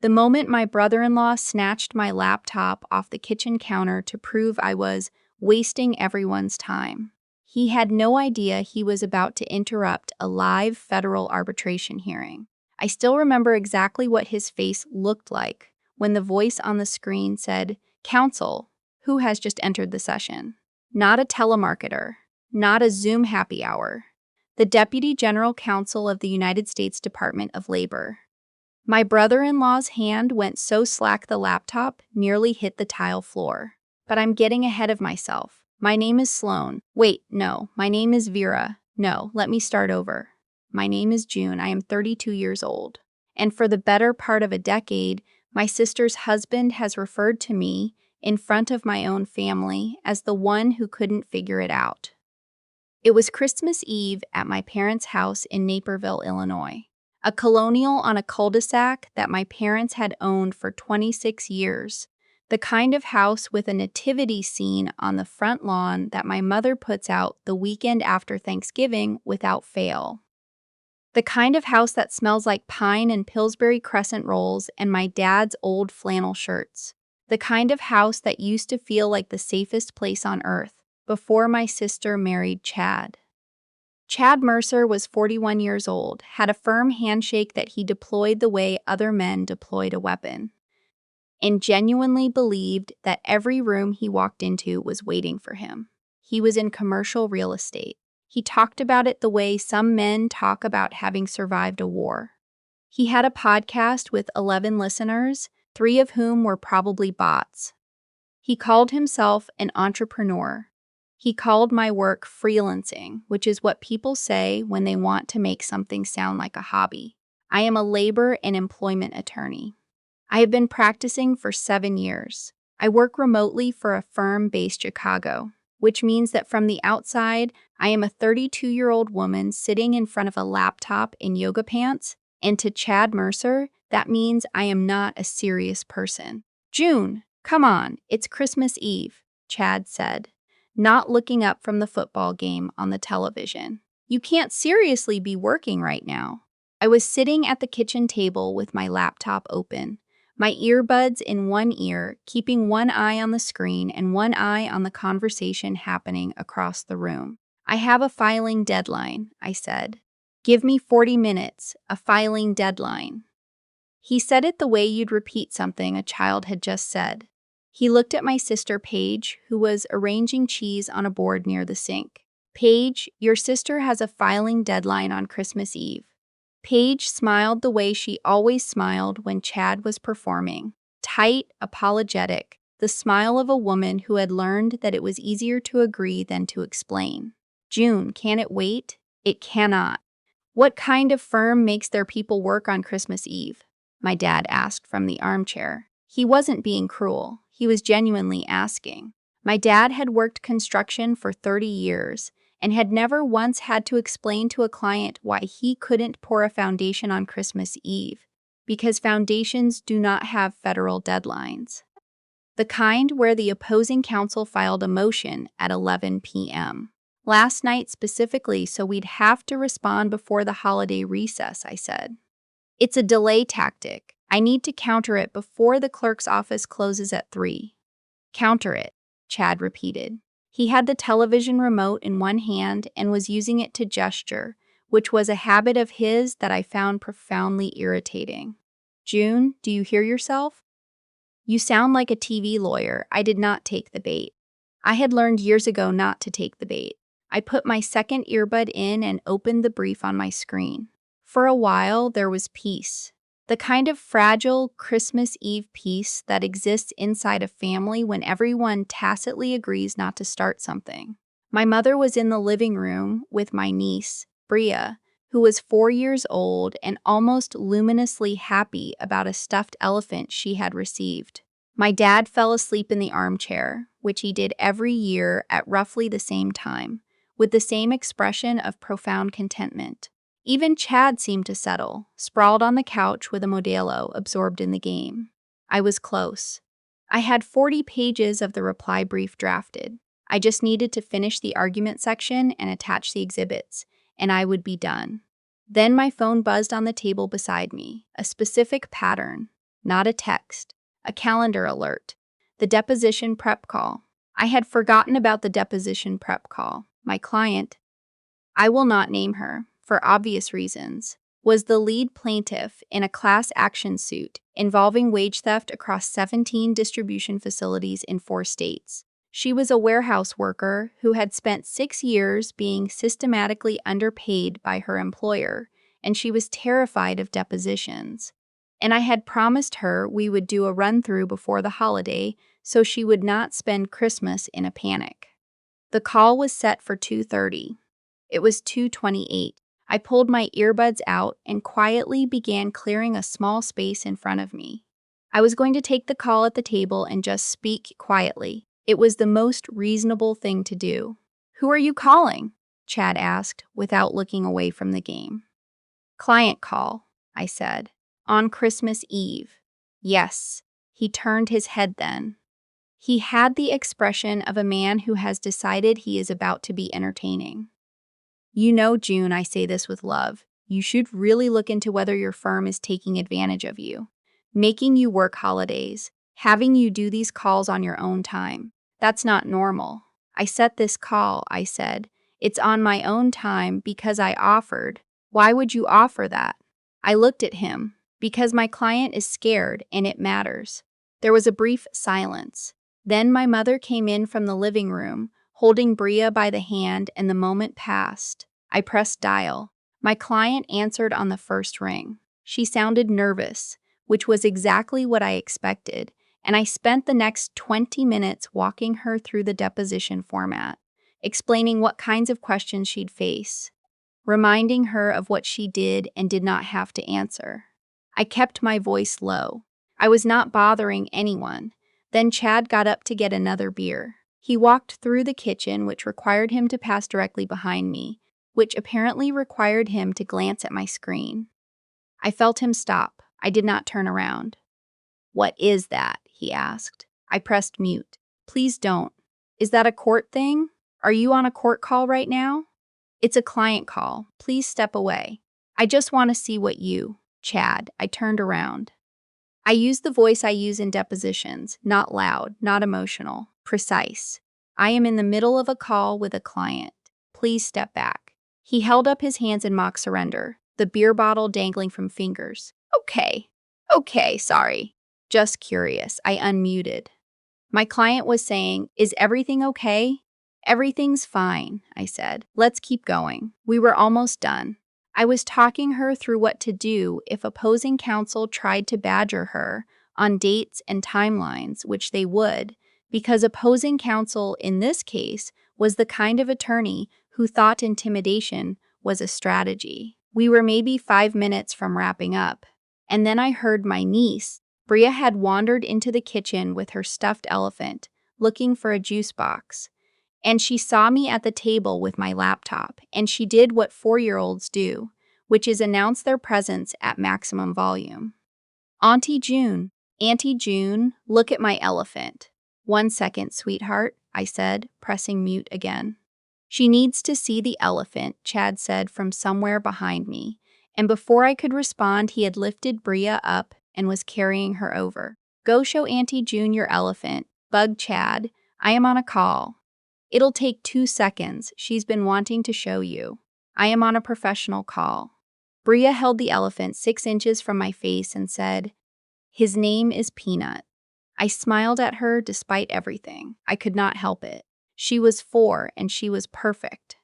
The moment my brother-in-law snatched my laptop off the kitchen counter to prove I was wasting everyone's time. He had no idea he was about to interrupt a live federal arbitration hearing. I still remember exactly what his face looked like when the voice on the screen said, "Counsel, who has just entered the session?" Not a telemarketer, not a Zoom happy hour. The Deputy General Counsel of the United States Department of Labor. My brother-in-law's hand went so slack the laptop nearly hit the tile floor. But I'm getting ahead of myself. My name is Sloan. Wait, no. My name is Vera. No, let me start over. My name is June. I am 32 years old. And for the better part of a decade, my sister's husband has referred to me, in front of my own family, as the one who couldn't figure it out. It was Christmas Eve at my parents' house in Naperville, Illinois. A colonial on a cul-de-sac that my parents had owned for 26 years. The kind of house with a nativity scene on the front lawn that my mother puts out the weekend after Thanksgiving without fail. The kind of house that smells like pine and Pillsbury crescent rolls and my dad's old flannel shirts. The kind of house that used to feel like the safest place on earth before my sister married Chad. Chad Mercer was 41 years old, had a firm handshake that he deployed the way other men deployed a weapon, and genuinely believed that every room he walked into was waiting for him. He was in commercial real estate. He talked about it the way some men talk about having survived a war. He had a podcast with 11 listeners, 3 of whom were probably bots. He called himself an entrepreneur. He called my work freelancing, which is what people say when they want to make something sound like a hobby. I am a labor and employment attorney. I have been practicing for 7 years. I work remotely for a firm based Chicago, which means that from the outside, I am a 32-year-old woman sitting in front of a laptop in yoga pants, and to Chad Mercer, that means I am not a serious person. "June, come on, it's Christmas Eve," Chad said, not looking up from the football game on the television. "You can't seriously be working right now." I was sitting at the kitchen table with my laptop open, my earbuds in one ear, keeping one eye on the screen and one eye on the conversation happening across the room. "I have a filing deadline," I said. "Give me 40 minutes, a filing deadline." He said it the way you'd repeat something a child had just said. He looked at my sister Paige, who was arranging cheese on a board near the sink. "Paige, your sister has a filing deadline on Christmas Eve." Paige smiled the way she always smiled when Chad was performing. Tight, apologetic, the smile of a woman who had learned that it was easier to agree than to explain. "June, can it wait?" "It cannot." "What kind of firm makes their people work on Christmas Eve?" my dad asked from the armchair. He wasn't being cruel. He was genuinely asking. My dad had worked construction for 30 years and had never once had to explain to a client why he couldn't pour a foundation on Christmas Eve, because foundations do not have federal deadlines. The kind where the opposing counsel filed a motion at 11 p.m. Last night specifically, so we'd have to respond before the holiday recess, I said. "It's a delay tactic. I need to counter it before the clerk's office closes at 3. "Counter it," Chad repeated. He had the television remote in one hand and was using it to gesture, which was a habit of his that I found profoundly irritating. "June, do you hear yourself?" "You sound like a TV lawyer." I did not take the bait. I had learned years ago not to take the bait. I put my second earbud in and opened the brief on my screen. For a while, there was peace. The kind of fragile Christmas Eve peace that exists inside a family when everyone tacitly agrees not to start something. My mother was in the living room with my niece, Bria, who was 4 years old and almost luminously happy about a stuffed elephant she had received. My dad fell asleep in the armchair, which he did every year at roughly the same time, with the same expression of profound contentment. Even Chad seemed to settle, sprawled on the couch with a Modelo absorbed in the game. I was close. I had 40 pages of the reply brief drafted. I just needed to finish the argument section and attach the exhibits, and I would be done. Then my phone buzzed on the table beside me, a specific pattern. not a text, a calendar alert. The deposition prep call. I had forgotten about the deposition prep call. My client, I will not name her, for obvious reasons, was the lead plaintiff in a class action suit involving wage theft across 17 distribution facilities in 4 states. She was a warehouse worker who had spent 6 years being systematically underpaid by her employer, and she was terrified of depositions. And I had promised her we would do a run-through before the holiday so she would not spend Christmas in a panic. The call was set for 2:30. It was 2:28. I pulled my earbuds out and quietly began clearing a small space in front of me. I was going to take the call at the table and just speak quietly. It was the most reasonable thing to do. "Who are you calling?" Chad asked, without looking away from the game. "Client call," I said. "On Christmas Eve." "Yes." He turned his head then. He had the expression of a man who has decided he is about to be entertaining. "You know, June, I say this with love. You should really look into whether your firm is taking advantage of you, making you work holidays, having you do these calls on your own time. That's not normal. I set this call," I said. "It's on my own time because I offered." "Why would you offer that?" I looked at him. "Because my client is scared and it matters." There was a brief silence. Then my mother came in from the living room, holding Bria by the hand, and the moment passed. I pressed dial. My client answered on the first ring. She sounded nervous, which was exactly what I expected, and I spent the next 20 minutes walking her through the deposition format, explaining what kinds of questions she'd face, reminding her of what she did and did not have to answer. I kept my voice low. I was not bothering anyone. Then Chad got up to get another beer. He walked through the kitchen, which required him to pass directly behind me, which apparently required him to glance at my screen. I felt him stop. I did not turn around. "What is that?" he asked. I pressed mute. "Please don't. Is that a court thing? Are you on a court call right now?" "It's a client call. Please step away." "I just want to see what you..." "Chad." I turned around. I used the voice I use in depositions, not loud, not emotional, precise. "I am in the middle of a call with a client. Please step back." He held up his hands in mock surrender, the beer bottle dangling from fingers. Okay, sorry. Just curious." I unmuted. My client was saying, "Is everything okay?" "Everything's fine," I said. "Let's keep going." We were almost done. I was talking her through what to do if opposing counsel tried to badger her on dates and timelines, which they would, because opposing counsel in this case was the kind of attorney who thought intimidation was a strategy. We were maybe 5 minutes from wrapping up, and then I heard my niece. Bria had wandered into the kitchen with her stuffed elephant, looking for a juice box. And she saw me at the table with my laptop, and she did what 4-year-olds do, which is announce their presence at maximum volume. "Auntie June, look at my elephant." "1 second, sweetheart," I said, pressing mute again. "She needs to see the elephant," Chad said from somewhere behind me, and before I could respond, he had lifted Bria up and was carrying her over. "Go show Auntie June your elephant," bugged Chad. "I am on a call." "It'll take 2 seconds. She's been wanting to show you." "I am on a professional call." Bria held the elephant 6 inches from my face and said, "His name is Peanut." I smiled at her despite everything. I could not help it. She was 4 and she was perfect.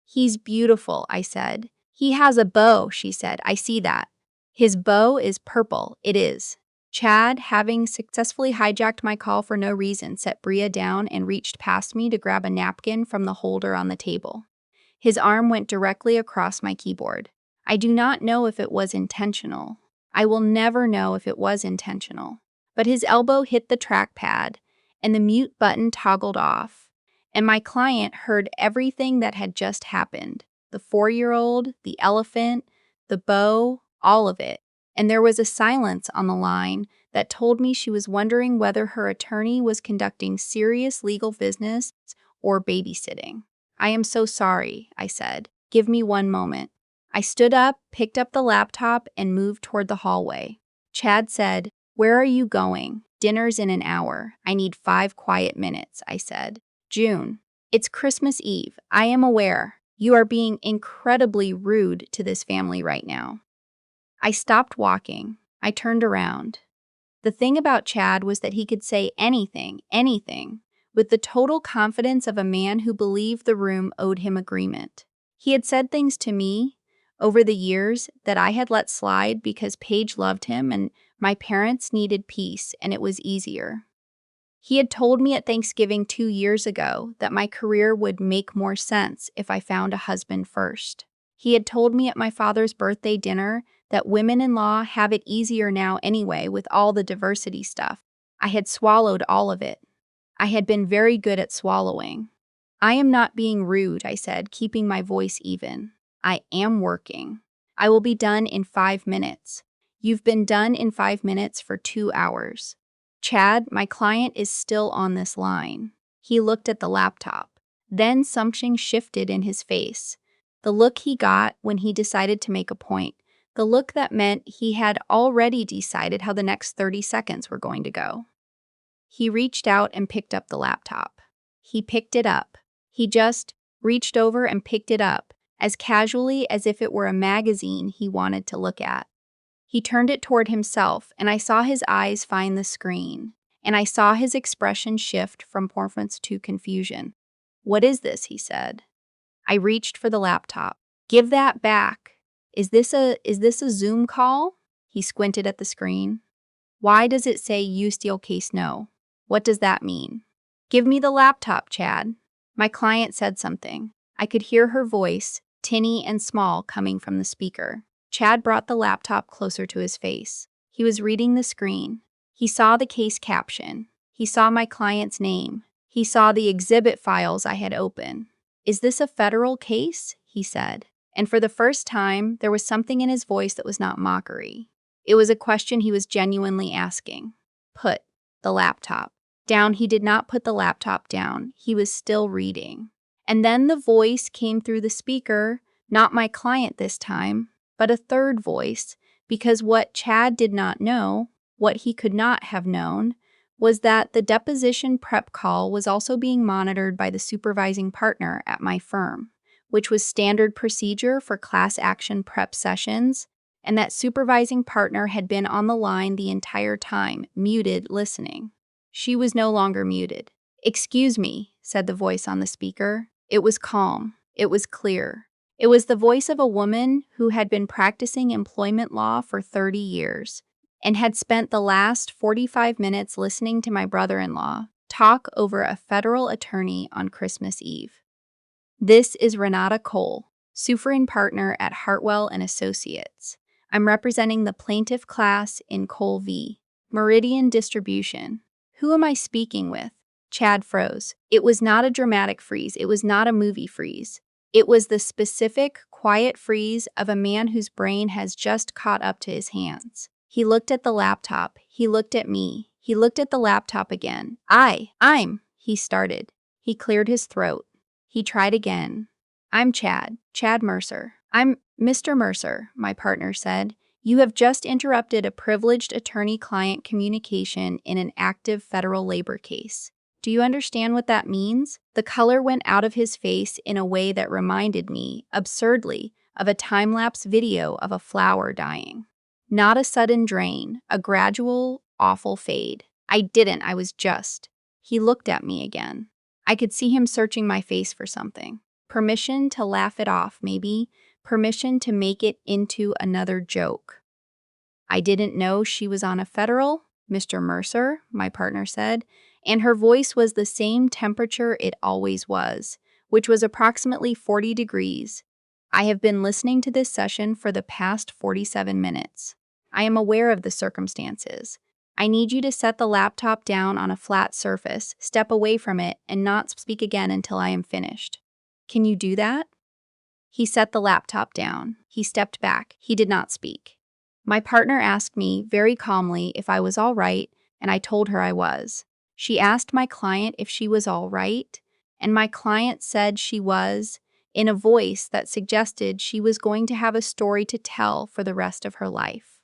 "He's beautiful," I said. "He has a bow," she said. "I see that." "His bow is purple." "It is." Chad, having successfully hijacked my call for no reason, set Bria down and reached past me to grab a napkin from the holder on the table. His arm went directly across my keyboard. I do not know if it was intentional. I will never know if it was intentional. But his elbow hit the trackpad, and the mute button toggled off, and my client heard everything that had just happened. The 4-year-old, the elephant, the bow, all of it. And there was a silence on the line that told me she was wondering whether her attorney was conducting serious legal business or babysitting. "I am so sorry," I said. "Give me 1 moment." I stood up, picked up the laptop, and moved toward the hallway. Chad said, Where are you going? Dinner's in an hour. I need 5 quiet minutes, I said. June. It's Christmas Eve. I am aware. You are being incredibly rude to this family right now. I stopped walking. I turned around. The thing about Chad was that he could say anything, with the total confidence of a man who believed the room owed him agreement. He had said things to me over the years that I had let slide because Paige loved him and my parents needed peace and it was easier. He had told me at Thanksgiving 2 years ago that my career would make more sense if I found a husband first. He had told me at my father's birthday dinner that women-in-law have it easier now anyway with all the diversity stuff. I had swallowed all of it. I had been very good at swallowing. I am not being rude, I said, keeping my voice even. I am working. I will be done in 5 minutes. You've been done in 5 minutes for 2 hours. Chad, my client is still on this line. He looked at the laptop. Then something shifted in his face. The look he got when he decided to make a point. The look that meant he had already decided how the next 30 seconds were going to go. He reached out and picked up the laptop. He picked it up. He just reached over and picked it up, as casually as if it were a magazine he wanted to look at. He turned it toward himself, and I saw his eyes find the screen, and I saw his expression shift from performance to confusion. What is this? He said. I reached for the laptop. Give that back. Is this a Zoom call? He squinted at the screen. Why does it say use steel case no? What does that mean? Give me the laptop, Chad. My client said something. I could hear her voice, tinny and small, coming from the speaker. Chad brought the laptop closer to his face. He was reading the screen. He saw the case caption. He saw my client's name. He saw the exhibit files I had open. Is this a federal case? He said. And for the first time, there was something in his voice that was not mockery. It was a question he was genuinely asking. Put the laptop down. He did not put the laptop down. He was still reading. And then the voice came through the speaker, not my client this time, but a third voice, because what Chad did not know, what he could not have known, was that the deposition prep call was also being monitored by the supervising partner at my firm, which was standard procedure for class action prep sessions, and that supervising partner had been on the line the entire time, muted, listening. She was no longer muted. Excuse me, said the voice on the speaker. It was calm. It was clear. It was the voice of a woman who had been practicing employment law for 30 years and had spent the last 45 minutes listening to my brother-in-law talk over a federal attorney on Christmas Eve. This is Renata Cole, Suffering Partner at Hartwell and Associates. I'm representing the plaintiff class in Cole v. Meridian Distribution. Who am I speaking with? Chad froze. It was not a dramatic freeze. It was not a movie freeze. It was the specific, quiet freeze of a man whose brain has just caught up to his hands. He looked at the laptop. He looked at me. He looked at the laptop again. He started. He cleared his throat. He tried again. I'm Chad Mercer. I'm Mr. Mercer, my partner said. You have just interrupted a privileged attorney-client communication in an active federal labor case. Do you understand what that means? The color went out of his face in a way that reminded me, absurdly, of a time-lapse video of a flower dying. Not a sudden drain, a gradual, awful fade. I was just. He looked at me again. I could see him searching my face for something. Permission to laugh it off, maybe. Permission to make it into another joke. I didn't know she was on a federal, Mr. Mercer, my partner said, and her voice was the same temperature it always was, which was approximately 40 degrees. I have been listening to this session for the past 47 minutes. I am aware of the circumstances. I need you to set the laptop down on a flat surface, step away from it, and not speak again until I am finished. Can you do that? He set the laptop down. He stepped back. He did not speak. My partner asked me very calmly if I was all right, and I told her I was. She asked my client if she was all right, and my client said she was, in a voice that suggested she was going to have a story to tell for the rest of her life.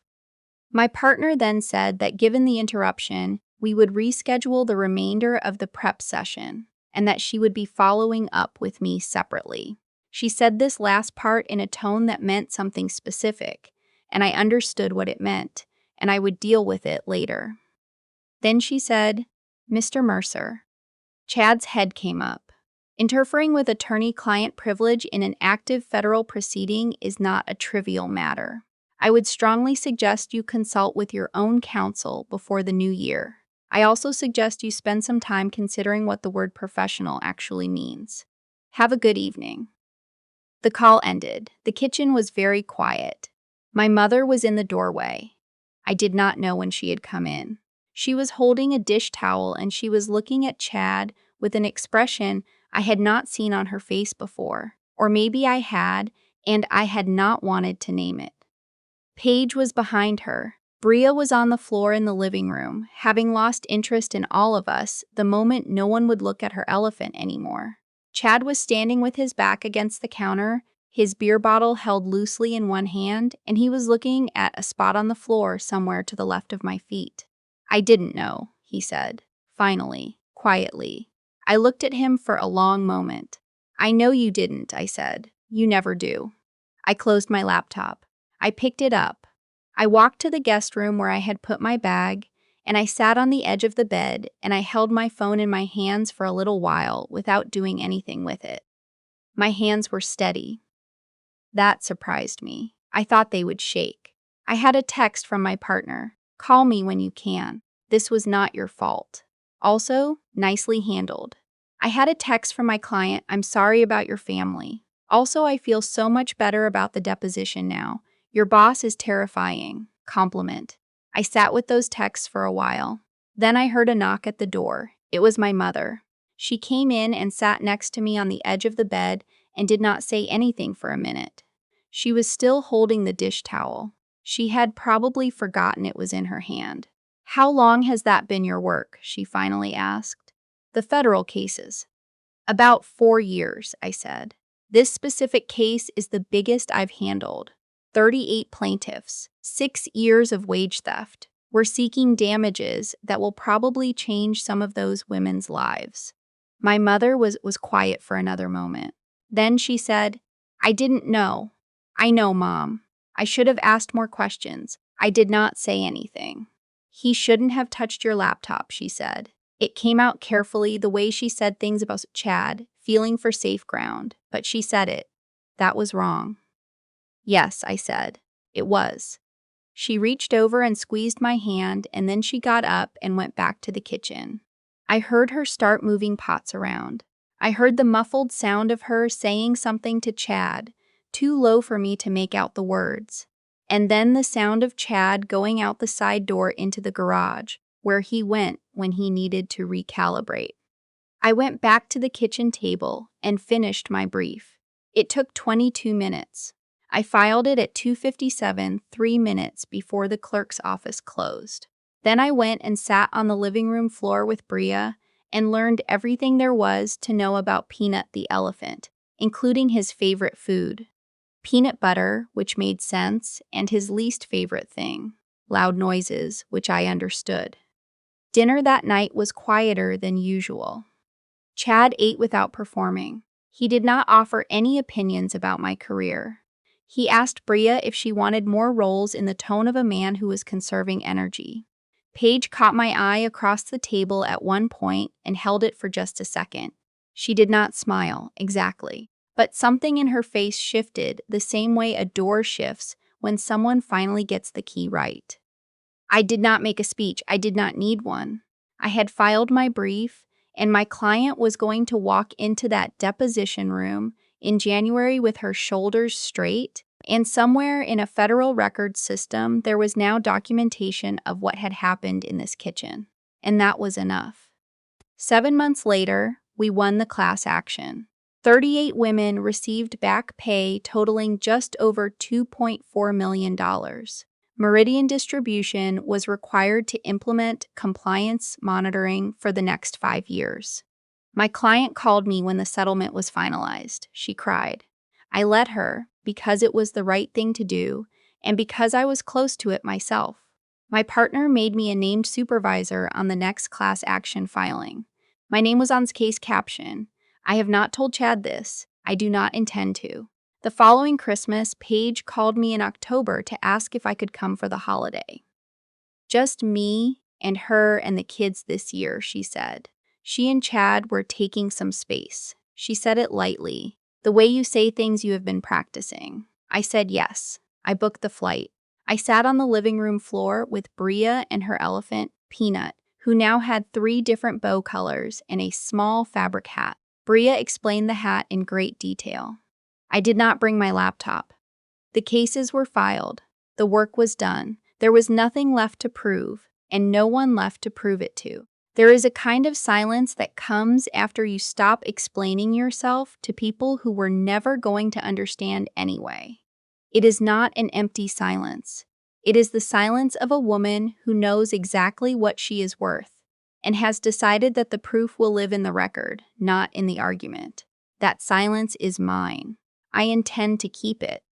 My partner then said that given the interruption, we would reschedule the remainder of the prep session and that she would be following up with me separately. She said this last part in a tone that meant something specific, and I understood what it meant, and I would deal with it later. Then she said, "Mr. Mercer." Chad's head came up. Interfering with attorney-client privilege in an active federal proceeding is not a trivial matter. I would strongly suggest you consult with your own counsel before the new year. I also suggest you spend some time considering what the word professional actually means. Have a good evening. The call ended. The kitchen was very quiet. My mother was in the doorway. I did not know when she had come in. She was holding a dish towel and she was looking at Chad with an expression I had not seen on her face before. Or maybe I had, and I had not wanted to name it. Paige was behind her. Bria was on the floor in the living room, having lost interest in all of us the moment no one would look at her elephant anymore. Chad was standing with his back against the counter, his beer bottle held loosely in one hand, and he was looking at a spot on the floor somewhere to the left of my feet. "I didn't know," he said, finally, quietly. I looked at him for a long moment. "I know you didn't," I said. "You never do." I closed my laptop. I picked it up. I walked to the guest room where I had put my bag, and I sat on the edge of the bed and I held my phone in my hands for a little while without doing anything with it. My hands were steady. That surprised me. I thought they would shake. I had a text from my partner. "Call me when you can. This was not your fault." Also, nicely handled. I had a text from my client. "I'm sorry about your family. Also, I feel so much better about the deposition now. Your boss is terrifying." Compliment. I sat with those texts for a while. Then I heard a knock at the door. It was my mother. She came in and sat next to me on the edge of the bed and did not say anything for a minute. She was still holding the dish towel. She had probably forgotten it was in her hand. "How long has that been your work?" she finally asked. "The federal cases." "About 4 years," I said. "This specific case is the biggest I've handled. 38 plaintiffs, 6 years of wage theft. We're seeking damages that will probably change some of those women's lives." My mother was quiet for another moment. Then she said, "I didn't know." "I know, Mom. I should have asked more questions. I did not say anything." "He shouldn't have touched your laptop," she said. It came out carefully the way she said things about Chad, feeling for safe ground, but she said it. That was wrong. "Yes," I said. "It was." She reached over and squeezed my hand, and then she got up and went back to the kitchen. I heard her start moving pots around. I heard the muffled sound of her saying something to Chad, too low for me to make out the words. And then the sound of Chad going out the side door into the garage, where he went when he needed to recalibrate. I went back to the kitchen table and finished my brief. It took 22 minutes. I filed it at 2:57, 3 minutes before the clerk's office closed. Then I went and sat on the living room floor with Bria and learned everything there was to know about Peanut the elephant, including his favorite food, peanut butter, which made sense, and his least favorite thing, loud noises, which I understood. Dinner that night was quieter than usual. Chad ate without performing. He did not offer any opinions about my career. He asked Bria if she wanted more roles in the tone of a man who was conserving energy. Paige caught my eye across the table at one point and held it for just a second. She did not smile, exactly, but something in her face shifted the same way a door shifts when someone finally gets the key right. I did not make a speech. I did not need one. I had filed my brief, and my client was going to walk into that deposition room in January with her shoulders straight, and somewhere in a federal record system, there was now documentation of what had happened in this kitchen. And that was enough. 7 months later, we won the class action. 38 women received back pay totaling just over $2.4 million. Meridian Distribution was required to implement compliance monitoring for the next 5 years. My client called me when the settlement was finalized. She cried. I let her because it was the right thing to do and because I was close to it myself. My partner made me a named supervisor on the next class action filing. My name was on the case caption. I have not told Chad this. I do not intend to. The following Christmas, Paige called me in October to ask if I could come for the holiday. Just me and her and the kids this year, she said. She and Chad were taking some space. She said it lightly. The way you say things you have been practicing. I said yes. I booked the flight. I sat on the living room floor with Bria and her elephant, Peanut, who now had 3 different bow colors and a small fabric hat. Bria explained the hat in great detail. I did not bring my laptop. The cases were filed. The work was done. There was nothing left to prove, and no one left to prove it to. There is a kind of silence that comes after you stop explaining yourself to people who were never going to understand anyway. It is not an empty silence. It is the silence of a woman who knows exactly what she is worth and has decided that the proof will live in the record, not in the argument. That silence is mine. I intend to keep it.